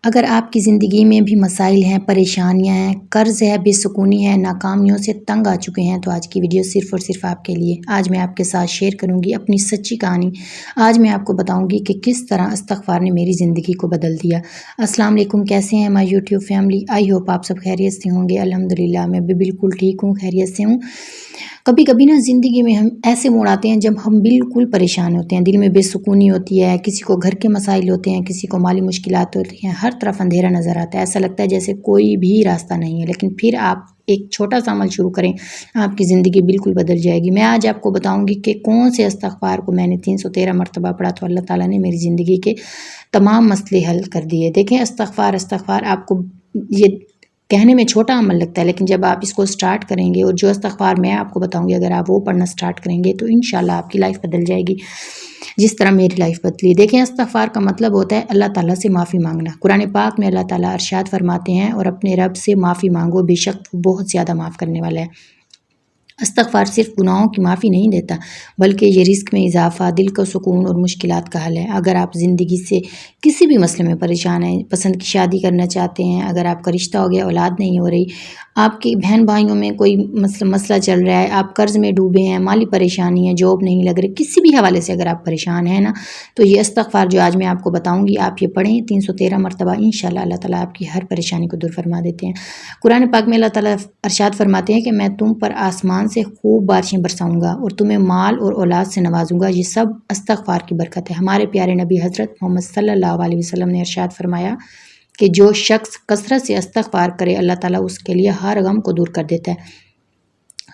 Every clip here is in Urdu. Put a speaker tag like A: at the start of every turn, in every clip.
A: اگر آپ کی زندگی میں بھی مسائل ہیں، پریشانیاں ہیں، قرض ہے، بے سکونی ہے، ناکامیوں سے تنگ آ چکے ہیں تو آج کی ویڈیو صرف اور صرف آپ کے لیے۔ آج میں آپ کے ساتھ شیئر کروں گی اپنی سچی کہانی۔ آج میں آپ کو بتاؤں گی کہ کس طرح استغفار نے میری زندگی کو بدل دیا۔ السلام علیکم، کیسے ہیں ہماری یوٹیوب فیملی؟ آئی ہوپ آپ سب خیریت سے ہوں گے۔ الحمدللہ میں بھی بالکل ٹھیک ہوں، خیریت سے ہوں۔ کبھی کبھی نا زندگی میں ہم ایسے موڑ آتے ہیں جب ہم بالکل پریشان ہوتے ہیں، دل میں بے سکونی ہوتی ہے، کسی کو گھر کے مسائل ہوتے ہیں، کسی کو مالی مشکلات ہوتی ہیں، ہر طرف اندھیرا نظر آتا ہے، ایسا لگتا ہے جیسے کوئی بھی راستہ نہیں ہے۔ لیکن پھر آپ ایک چھوٹا سا عمل شروع کریں، آپ کی زندگی بالکل بدل جائے گی۔ میں آج آپ کو بتاؤں گی کہ کون سے استغفار کو میں نے 313 مرتبہ پڑھا تو اللہ تعالیٰ نے میری زندگی کے تمام مسئلے حل کر دیے۔ دیکھیں، استغفار آپ کو یہ کہنے میں چھوٹا عمل لگتا ہے، لیکن جب آپ اس کو سٹارٹ کریں گے اور جو استغفار میں آپ کو بتاؤں گی اگر آپ وہ پڑھنا سٹارٹ کریں گے تو انشاءاللہ آپ کی لائف بدل جائے گی، جس طرح میری لائف بدلی۔ دیکھیں، استغفار کا مطلب ہوتا ہے اللہ تعالیٰ سے معافی مانگنا۔ قرآن پاک میں اللہ تعالیٰ ارشاد فرماتے ہیں، اور اپنے رب سے معافی مانگو، بے شک وہ بہت زیادہ معاف کرنے والا ہے۔ استغفار صرف گناہوں کی معافی نہیں دیتا، بلکہ یہ رزق میں اضافہ، دل کا سکون اور مشکلات کا حل ہے۔ اگر آپ زندگی سے کسی بھی مسئلے میں پریشان ہیں، پسند کی شادی کرنا چاہتے ہیں، اگر آپ کا رشتہ ہو گیا، اولاد نہیں ہو رہی، آپ کے بہن بھائیوں میں کوئی مسئلہ چل رہا ہے، آپ قرض میں ڈوبے ہیں، مالی پریشانی ہے، جاب نہیں لگ رہی، کسی بھی حوالے سے اگر آپ پریشان ہیں نا، تو یہ استغفار جو آج میں آپ کو بتاؤں گی آپ یہ پڑھیں 313 مرتبہ، انشاءاللہ اللہ تعالیٰ آپ کی ہر پریشانی کو دور فرما دیتے ہیں۔ قرآن پاک میں اللہ تعالیٰ ارشاد فرماتے ہیں کہ میں تم پر آسمان سے خوب بارشیں برساؤں گا اور تمہیں مال اور اولاد سے نوازوں گا، یہ سب استغفار کی برکت ہے۔ ہمارے پیارے نبی حضرت محمد صلی اللہ علیہ وسلم نے ارشاد فرمایا کہ جو شخص کثرت سے استغفار کرے اللہ تعالیٰ اس کے لیے ہر غم کو دور کر دیتا ہے۔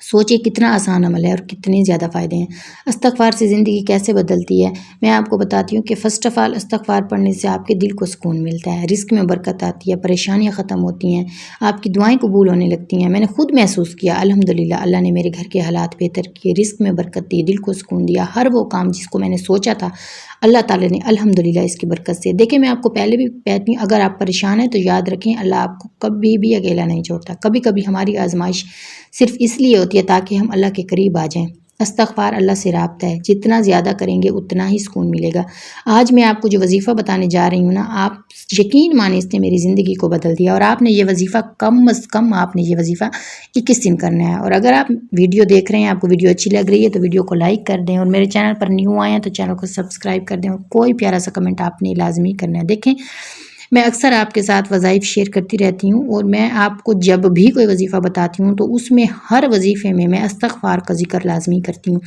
A: سوچیں کتنا آسان عمل ہے اور کتنے زیادہ فائدے ہیں۔ استغفار سے زندگی کیسے بدلتی ہے، میں آپ کو بتاتی ہوں کہ فرسٹ آف آل استغفار پڑھنے سے آپ کے دل کو سکون ملتا ہے، رزق میں برکت آتی ہے، پریشانیاں ختم ہوتی ہیں، آپ کی دعائیں قبول ہونے لگتی ہیں۔ میں نے خود محسوس کیا، الحمدللہ اللہ نے میرے گھر کے حالات بہتر کیے، رزق میں برکت دی، دل کو سکون دیا، ہر وہ کام جس کو میں نے سوچا تھا اللہ تعالیٰ نے الحمدللہ اس کی برکت سے۔ دیکھیں، میں آپ کو پہلے بھی کہتی ہوں اگر آپ پریشان ہیں تو یاد رکھیں اللہ آپ کو کبھی بھی اکیلا نہیں چھوڑتا۔ کبھی کبھی ہماری آزمائش صرف اس لیے ہوتی ہے تاکہ ہم اللہ کے قریب آ جائیں۔ استغفار اللہ سے رابطہ ہے، جتنا زیادہ کریں گے اتنا ہی سکون ملے گا۔ آج میں آپ کو جو وظیفہ بتانے جا رہی ہوں نا، آپ یقین مانیں اس نے میری زندگی کو بدل دیا، اور آپ نے یہ وظیفہ کم از کم آپ نے یہ وظیفہ 21 دن کرنا ہے۔ اور اگر آپ ویڈیو دیکھ رہے ہیں، آپ کو ویڈیو اچھی لگ رہی ہے تو ویڈیو کو لائک کر دیں، اور میرے چینل پر نیو آئے ہیں تو چینل کو سبسکرائب کر دیں، اور کوئی پیارا سا کمنٹ آپ نے لازمی کرنا ہے۔ دیکھیں، میں اکثر آپ کے ساتھ وظائف شیئر کرتی رہتی ہوں، اور میں آپ کو جب بھی کوئی وظیفہ بتاتی ہوں تو اس میں ہر وظیفے میں استغفار کا ذکر لازمی کرتی ہوں،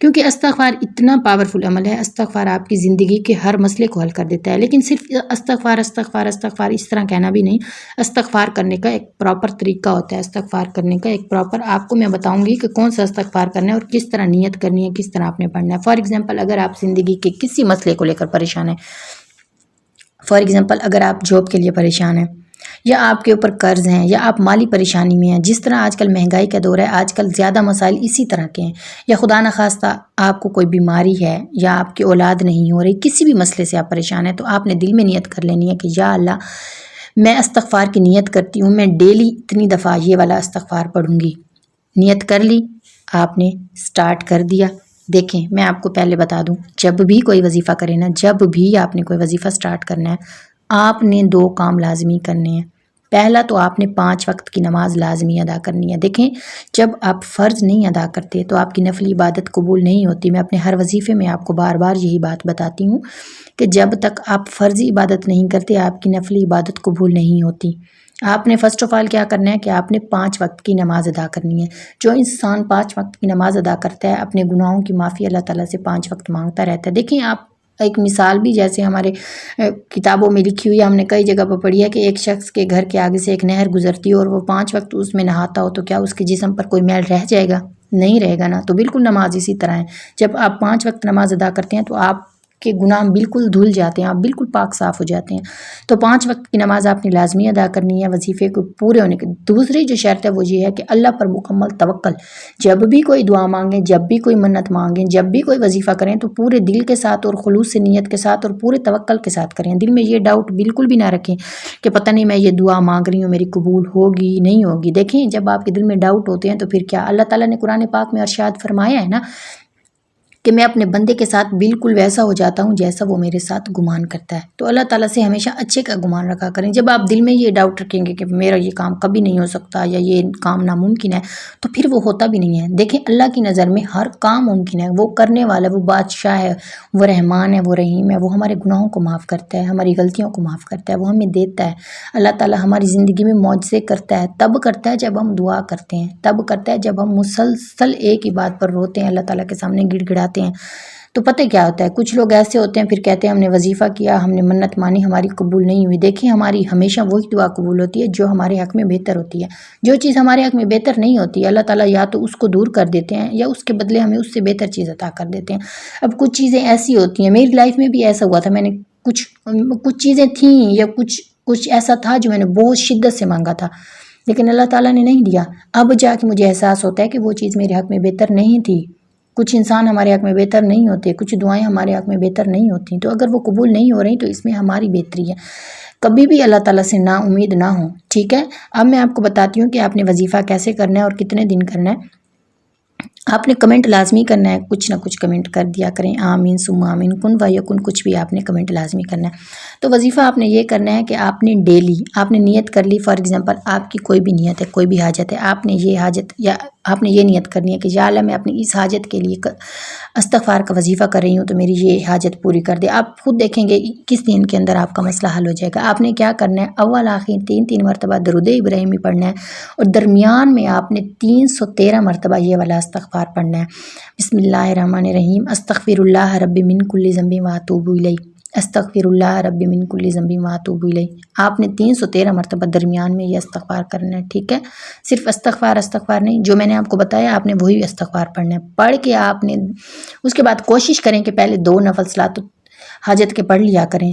A: کیونکہ استغفار اتنا پاورفل عمل ہے۔ استغفار آپ کی زندگی کے ہر مسئلے کو حل کر دیتا ہے، لیکن صرف استغفار اس طرح کہنا بھی نہیں۔ استغفار کرنے کا ایک پراپر طریقہ ہوتا ہے، استغفار کرنے کا ایک پراپر آپ کو میں بتاؤں گی کہ کون سا استغفار کرنا ہے اور کس طرح نیت کرنی ہے، کس طرح آپ نے پڑھنا ہے۔ فار ایگزامپل اگر آپ زندگی کے کسی مسئلے کو لے کر پریشان ہیں، فار ایگزامپل اگر آپ جاب کے لیے پریشان ہیں، یا آپ کے اوپر قرض ہیں، یا آپ مالی پریشانی میں ہیں، جس طرح آج کل مہنگائی کا دور ہے، آج کل زیادہ مسائل اسی طرح کے ہیں، یا خدا نخواستہ آپ کو کوئی بیماری ہے، یا آپ کی اولاد نہیں ہو رہی، کسی بھی مسئلے سے آپ پریشان ہیں، تو آپ نے دل میں نیت کر لینی ہے کہ یا اللہ میں استغفار کی نیت کرتی ہوں، میں ڈیلی اتنی دفعہ یہ والا استغفار پڑھوں گی۔ نیت کر لی، آپ نے سٹارٹ کر دیا۔ دیکھیں، میں آپ کو پہلے بتا دوں، جب بھی کوئی وظیفہ کرے نا، جب بھی آپ نے کوئی وظیفہ سٹارٹ کرنا ہے، آپ نے 2 کام لازمی کرنے ہیں۔ پہلا تو آپ نے 5 وقت کی نماز لازمی ادا کرنی ہے۔ دیکھیں، جب آپ فرض نہیں ادا کرتے تو آپ کی نفلی عبادت قبول نہیں ہوتی۔ میں اپنے ہر وظیفے میں آپ کو بار بار یہی بات بتاتی ہوں کہ جب تک آپ فرضی عبادت نہیں کرتے آپ کی نفلی عبادت قبول نہیں ہوتی۔ آپ نے فرسٹ آف آل کیا کرنا ہے کہ آپ نے 5 وقت کی نماز ادا کرنی ہے۔ جو انسان 5 وقت کی نماز ادا کرتا ہے اپنے گناہوں کی معافی اللہ تعالیٰ سے 5 وقت مانگتا رہتا ہے۔ دیکھیں، آپ ایک مثال بھی جیسے ہمارے کتابوں میں لکھی ہوئی ہے، ہم نے کئی جگہ پر پڑھی ہے کہ ایک شخص کے گھر کے آگے سے ایک نہر گزرتی ہے اور وہ 5 وقت اس میں نہاتا ہو، تو کیا اس کے جسم پر کوئی میل رہ جائے گا؟ نہیں رہے گا نا۔ تو بالکل نماز اسی طرح ہے، جب آپ 5 وقت نماز ادا کرتے ہیں تو آپ کے گناہ بالکل دھل جاتے ہیں، آپ بالکل پاک صاف ہو جاتے ہیں۔ تو 5 وقت کی نماز آپ نے لازمی ادا کرنی ہے وظیفے کو پورے ہونے کے۔ دوسری جو شرط ہے وہ یہ ہے کہ اللہ پر مکمل توکل۔ جب بھی کوئی دعا مانگیں، جب بھی کوئی منت مانگیں، جب بھی کوئی وظیفہ کریں تو پورے دل کے ساتھ اور خلوص سے نیت کے ساتھ اور پورے توکل کے ساتھ کریں۔ دل میں یہ ڈاؤٹ بالکل بھی نہ رکھیں کہ پتہ نہیں میں یہ دعا مانگ رہی ہوں میری قبول ہوگی نہیں ہوگی۔ دیکھیں، جب آپ کے دل میں ڈاؤٹ ہوتے ہیں تو پھر کیا اللہ تعالیٰ نے قرآن پاک میں ارشاد فرمایا ہے نا کہ میں اپنے بندے کے ساتھ بالکل ویسا ہو جاتا ہوں جیسا وہ میرے ساتھ گمان کرتا ہے۔ تو اللہ تعالیٰ سے ہمیشہ اچھے کا گمان رکھا کریں۔ جب آپ دل میں یہ ڈاؤٹ رکھیں گے کہ میرا یہ کام کبھی نہیں ہو سکتا یا یہ کام ناممکن ہے، تو پھر وہ ہوتا بھی نہیں ہے۔ دیکھیں اللہ کی نظر میں ہر کام ممکن ہے، وہ کرنے والا، وہ بادشاہ ہے، وہ رحمان ہے، وہ رحیم ہے، وہ ہمارے گناہوں کو معاف کرتا ہے، ہماری غلطیوں کو معاف کرتا ہے، وہ ہمیں دیتا ہے۔ اللہ تعالیٰ ہماری زندگی میں معجزے کرتا ہے، تب کرتا ہے جب ہم دعا کرتے ہیں، تب کرتا ہے جب ہم مسلسل ایک ہی بات پر روتے ہیں، اللہ تعالیٰ کے سامنے گڑ گڑاتے ہیں۔ تو پتہ کیا ہوتا ہے، کچھ لوگ ایسے ہوتے ہیں پھر کہتے ہیں ہم نے وظیفہ کیا، ہم نے منت مانی، ہماری قبول نہیں ہوئی۔ دیکھیں ہماری ہمیشہ وہی دعا قبول ہوتی ہے جو ہمارے حق میں بہتر ہوتی ہے۔ جو چیز ہمارے حق میں بہتر نہیں ہوتی ہے، اللہ تعالیٰ یا تو اس کو دور کر دیتے ہیں یا اس کے بدلے ہمیں اس سے بہتر چیز عطا کر دیتے ہیں۔ اب کچھ چیزیں ایسی ہوتی ہیں، میری لائف میں بھی ایسا ہوا تھا، میں نے کچھ چیزیں تھیں یا کچھ ایسا تھا جو میں نے بہت شدت سے مانگا تھا، لیکن اللہ تعالیٰ نے نہیں دیا۔ اب جا کے مجھے احساس ہوتا ہے کہ وہ چیز میرے حق میں بہتر نہیں تھی۔ کچھ انسان ہمارے حق میں بہتر نہیں ہوتے، کچھ دعائیں ہمارے حق میں بہتر نہیں ہوتی، تو اگر وہ قبول نہیں ہو رہی تو اس میں ہماری بہتری ہے۔ کبھی بھی اللہ تعالیٰ سے نا امید نہ ہوں، ٹھیک ہے۔ اب میں آپ کو بتاتی ہوں کہ آپ نے وظیفہ کیسے کرنا ہے اور کتنے دن کرنا ہے۔ آپ نے کمنٹ لازمی کرنا ہے، کچھ نہ کچھ کمنٹ کر دیا کریں، آمین ثم آمین، کن فیکن، کچھ بھی آپ نے کمنٹ لازمی کرنا ہے۔ تو وظیفہ آپ نے یہ کرنا ہے کہ آپ نے ڈیلی آپ نے نیت کر لی، فار ایگزامپل آپ کی کوئی بھی نیت ہے، کوئی بھی حاجت ہے، آپ نے یہ حاجت یا آپ نے یہ نیت کرنی ہے کہ یا اللہ میں اپنی اس حاجت کے لیے استغفار کا وظیفہ کر رہی ہوں تو میری یہ حاجت پوری کر دے۔ آپ خود دیکھیں گے کس دن کے اندر آپ کا مسئلہ حل ہو جائے گا۔ آپ نے کیا کرنا ہے، اول آخر 3 مرتبہ درود ابراہیمی پڑھنا ہے اور درمیان میں آپ نے 313 مرتبہ یہ والا استغفار پڑھنا ہے۔ بسم اللہ الرحمن الرحیم، استغفر اللہ رب من کل ذنب واتوب الیہ، استغفر اللہ رب من کل ذنب واتوب الیہ۔ آپ نے 313 مرتبہ درمیان میں یہ استغفار کرنا ہے، ٹھیک ہے۔ صرف استغفار نہیں، جو میں نے آپ کو بتایا آپ نے وہی استغفار پڑھنا ہے۔ پڑھ کے آپ نے اس کے بعد کوشش کریں کہ پہلے 2 نفل صلاۃ حاجت کے پڑھ لیا کریں،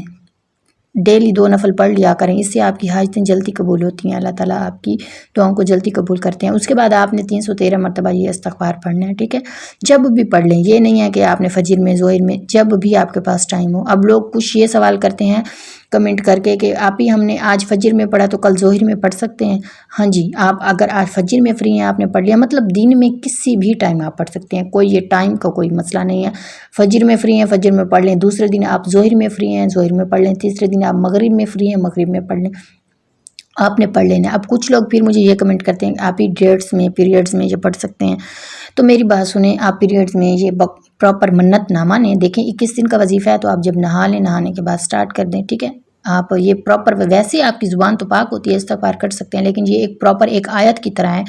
A: ڈیلی 2 نفل پڑھ لیا کریں، اس سے آپ کی حاجتیں جلدی قبول ہوتی ہیں، اللہ تعالیٰ آپ کی دعاؤں کو جلدی قبول کرتے ہیں۔ اس کے بعد آپ نے 313 مرتبہ یہ استغفار پڑھنا ہے، ٹھیک ہے۔ جب بھی پڑھ لیں، یہ نہیں ہے کہ آپ نے فجر میں، ظہر میں، جب بھی آپ کے پاس ٹائم ہو۔ اب لوگ کچھ یہ سوال کرتے ہیں کمنٹ کر کے کہ آپ ہی ہم نے آج فجر میں پڑھا تو کل ظہر میں پڑھ سکتے ہیں؟ ہاں جی، آپ اگر آج فجر میں فری ہیں، آپ نے پڑھ لیا، مطلب دن میں کسی بھی ٹائم آپ پڑھ سکتے ہیں، کوئی یہ ٹائم کا کوئی مسئلہ نہیں ہے۔ فجر میں فری ہیں، فجر میں پڑھ لیں، دوسرے دن آپ ظہر میں فری ہیں، ظہر میں پڑھ لیں، تیسرے دن آپ مغرب میں فری ہیں، مغرب میں پڑھ لیں، آپ نے پڑھ لینا۔ اب کچھ لوگ پھر مجھے یہ کمنٹ کرتے ہیں آپ ہی ڈیٹس میں، پیریڈز میں یہ پڑھ سکتے ہیں، تو میری بات سنیں، آپ پیریڈز میں یہ پراپر منت نہ مانیں۔ دیکھیں 21 دن کا وظیفہ ہے تو آپ جب نہا لیں، نہانے کے بعد سٹارٹ کر دیں، ٹھیک ہے۔ آپ یہ پراپر، ویسے آپ کی زبان تو پاک ہوتی ہے، استغفار کر سکتے ہیں، لیکن یہ ایک پراپر ایک آیت کی طرح ہے،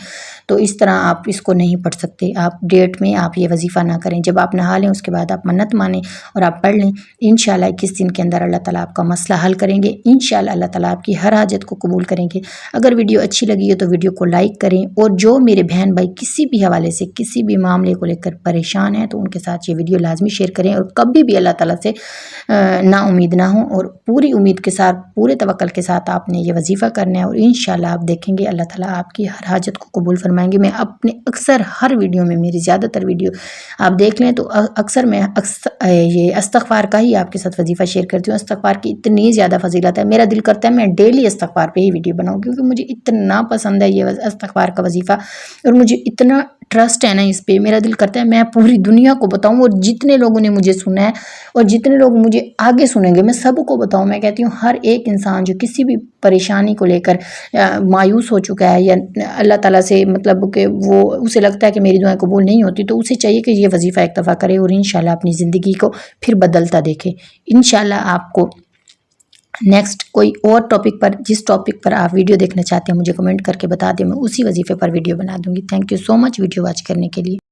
A: تو اس طرح آپ اس کو نہیں پڑھ سکتے۔ آپ ڈیٹ میں آپ یہ وظیفہ نہ کریں، جب آپ نہا لیں اس کے بعد آپ منت مانیں اور آپ پڑھ لیں، انشاءاللہ 21 دن کے اندر اللہ تعالیٰ آپ کا مسئلہ حل کریں گے، انشاءاللہ اللہ تعالیٰ آپ کی ہر حاجت کو قبول کریں گے۔ اگر ویڈیو اچھی لگی ہے تو ویڈیو کو لائک کریں، اور جو میرے بہن بھائی کسی بھی حوالے سے کسی بھی معاملے کو لے کر پریشان ہیں تو ان کے ساتھ یہ ویڈیو لازمی شیئر کریں، اور کبھی بھی اللہ تعالیٰ سے نا امید نہ ہوں، اور پوری امید کے ساتھ، پورے توکل کے ساتھ آپ نے یہ وظیفہ کرنا ہے، اور انشاءاللہ آپ دیکھیں گے اللہ تعالیٰ آپ کی ہر حاجت کو قبول فرمائیں گے۔ میں اپنے اکثر ہر ویڈیو میں، میری زیادہ تر ویڈیو آپ دیکھ لیں تو اکثر میں یہ استغفار کا ہی آپ کے ساتھ وظیفہ شیئر کرتی ہوں۔ استغفار کی اتنی زیادہ فضیلت ہے، میرا دل کرتا ہے میں ڈیلی استغفار پہ ہی ویڈیو بناؤں، کیونکہ مجھے اتنا پسند ہے یہ استغفار کا وظیفہ، اور مجھے اتنا ٹرسٹ ہے نا اس پہ، میرا دل کرتا ہے میں پوری دنیا کو بتاؤں، اور جتنے لوگوں نے مجھے سنا ہے اور جتنے لوگ مجھے آگے سنیں گے میں سب کو بتاؤں۔ میں کہتی ہوں ہر ایک انسان جو کسی بھی پریشانی کو لے کر مایوس ہو چکا ہے، یا اللہ تعالیٰ سے مطلب کہ وہ اسے لگتا ہے کہ میری دعائیں قبول نہیں ہوتی، تو اسے چاہیے کہ یہ وظیفہ ایک دفعہ کرے، اور انشاءاللہ اپنی زندگی کو پھر بدلتا دیکھے۔ انشاءاللہ آپ کو نیکسٹ کوئی اور ٹاپک پر، جس ٹاپک پر آپ ویڈیو دیکھنا چاہتے ہیں مجھے کمنٹ کر کے بتا دیں، میں اسی وظیفے پر ویڈیو بنا دوں گی۔ Thank you so much video watch کرنے کے لیے۔